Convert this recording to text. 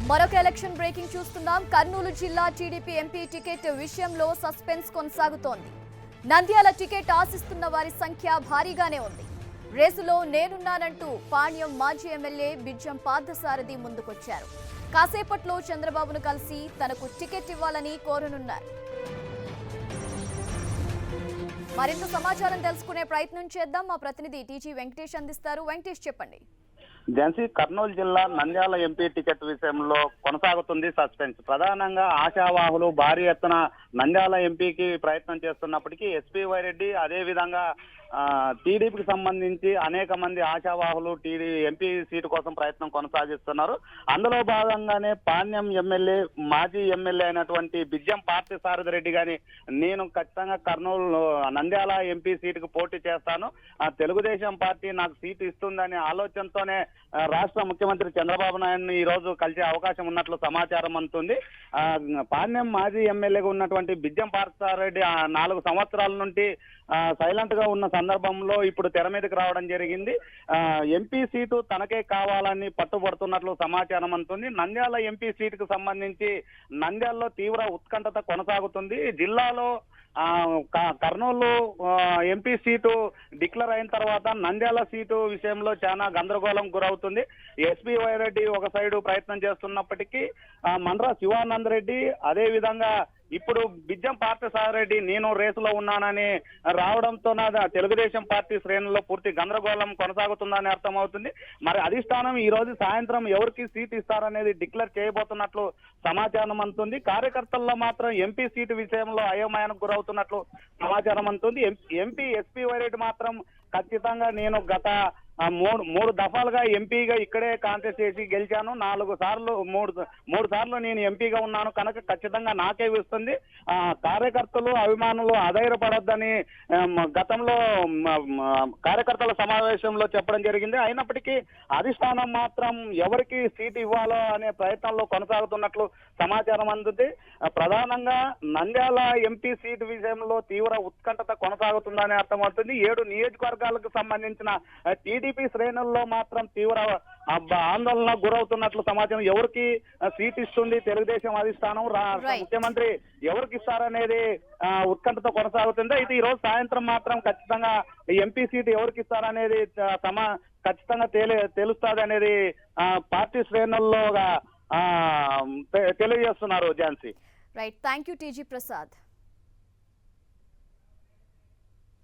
మరొక election breaking చూస్తున్నాం. కర్నూలు జిల్లా టీడీపీ ఎంపీ టికెట్ విషయంలో సస్పెన్స్ కొనసాగుతోంది. నంద్యాల టికెట్ ఆశిస్తున్న వారి సంఖ్య భారీగానే ఉంది. రేసులో నేనున్నానంటూ పాణ్యం మాజీ ఎమ్మెల్యే బిజ్జం పార్థసారథి ముందుకొచ్చారు. కాసేపట్లో చంద్రబాబును కలిసి తనకు టికెట్ ఇవ్వాలని కోరనున్నారు. మరింత సమాచారం తెలుసుకునే ప్రయత్నం చేద్దాం. మా ప్రతినిధి టీజీ వెంకటేష్ అందిస్తారు. వెంకటేష్, చెప్పండి. ఝాన్సీ, కర్నూలు జిల్లా నంద్యాల ఎంపీ టికెట్ విషయంలో కొనసాగుతుంది సస్పెన్స్. ప్రధానంగా ఆశావాహులు భారీ ఎత్తున నంద్యాల ఎంపీకి ప్రయత్నం చేస్తున్నప్పటికీ ఎస్పీ వైరెడ్డి, అదేవిధంగా టీడీపీకి సంబంధించి అనేక మంది ఆశావాహులు ఎంపీ సీటు కోసం ప్రయత్నం కొనసాగిస్తున్నారు. అందులో భాగంగానే పాణ్యం ఎమ్మెల్యే, మాజీ ఎమ్మెల్యే అయినటువంటి బిజ్జం పార్థసారథి రెడ్డి గాని నేను ఖచ్చితంగా కర్నూలు నంద్యాల ఎంపీ సీటుకు పోటీ చేస్తాను, తెలుగుదేశం పార్టీ నాకు సీటు ఇస్తుందనే ఆలోచనతోనే రాష్ట్ర ముఖ్యమంత్రి చంద్రబాబు నాయుడుని ఈ రోజు కలిసే అవకాశం ఉన్నట్లు సమాచారం అందుతుంది. పాణ్యం మాజీ ఎమ్మెల్యేగా ఉన్నటువంటి బిజ్జం పార్థసారథి రెడ్డి 4 సంవత్సరాల నుండి సైలెంట్ గా ఉన్న సందర్భంలో ఇప్పుడు తెర మీదకి రావడం జరిగింది. ఎంపీ సీటు తనకే కావాలని పట్టుబడుతున్నట్లు సమాచారం అందుతుంది. నంద్యాల ఎంపీ సీటుకు సంబంధించి నంద్యాలలో తీవ్ర ఉత్కంఠత కొనసాగుతుంది. జిల్లాలో కర్నూలు ఎంపీ సీటు డిక్లేర్ అయిన తర్వాత నంద్యాల సీటు విషయంలో చాలా గందరగోళం గురవుతుంది. ఎస్పీ వైరెడ్డి ఒక సైడు ప్రయత్నం చేస్తున్నప్పటికీ మండ్ర శివానంద్ రెడ్డి, అదే విధంగా ఇప్పుడు బిజ్జం పార్థసారథి రెడ్డి నేను రేసులో ఉన్నానని రావడంతో తెలుగుదేశం పార్టీ శ్రేణుల్లో పూర్తి గందరగోళం కొనసాగుతుందని అర్థమవుతుంది. మరి అధిష్టానం ఈ రోజు సాయంత్రం ఎవరికి సీట్ ఇస్తారనేది డిక్లేర్ చేయబోతున్నట్లు సమాచారం అందుతుంది. కార్యకర్తల్లో మాత్రం ఎంపీ సీటు విషయంలో అయోమయానికి గురవుతున్నట్లు సమాచారం అందుతుంది. ఎంపీ ఎస్పీ వైరెడ్డి మాత్రం ఖచ్చితంగా నేను గత మూడు దఫాలుగా ఎంపీగా ఇక్కడే కాంటెస్ట్ చేసి గెలిచాను, 3 సార్లు నేను ఎంపీగా ఉన్నాను కనుక ఖచ్చితంగా నాకే వస్తుంది. కార్యకర్తలు అభిమానులు అధైర్యపడొద్దని గతంలో కార్యకర్తల సమావేశంలో చెప్పడం జరిగింది. అయినప్పటికీ అధిష్టానం మాత్రం ఎవరికి సీటు ఇవ్వాలో అనే ప్రయత్నంలో కొనసాగుతున్నట్లు సమాచారం అందుతుంది. ప్రధానంగా నంద్యాల ఎంపీ సీటు విషయంలో తీవ్ర ఉత్కంఠత కొనసాగుతుందని అర్థమవుతుంది. 7 నియోజకవర్గాలకు సంబంధించిన టీడీపీ శ్రేణుల్లో మాత్రం తీవ్ర ఆందోళన గురవుతున్నట్లు సమాచారం. ఎవరికి సీట్ ఇస్తుంది తెలుగుదేశం అధిష్టానం, ముఖ్యమంత్రి ఎవరికి ఇస్తారనేది ఉత్కంఠతో కొనసాగుతుంది. అయితే ఈ రోజు సాయంత్రం మాత్రం ఖచ్చితంగా ఎంపీ సీట్ ఎవరికి ఇస్తారనేది ఖచ్చితంగా తెలుస్తుంది అనేది పార్టీ శ్రేణుల్లో తెలియజేస్తున్నారు. Jhansi, right, thank you TG Prasad.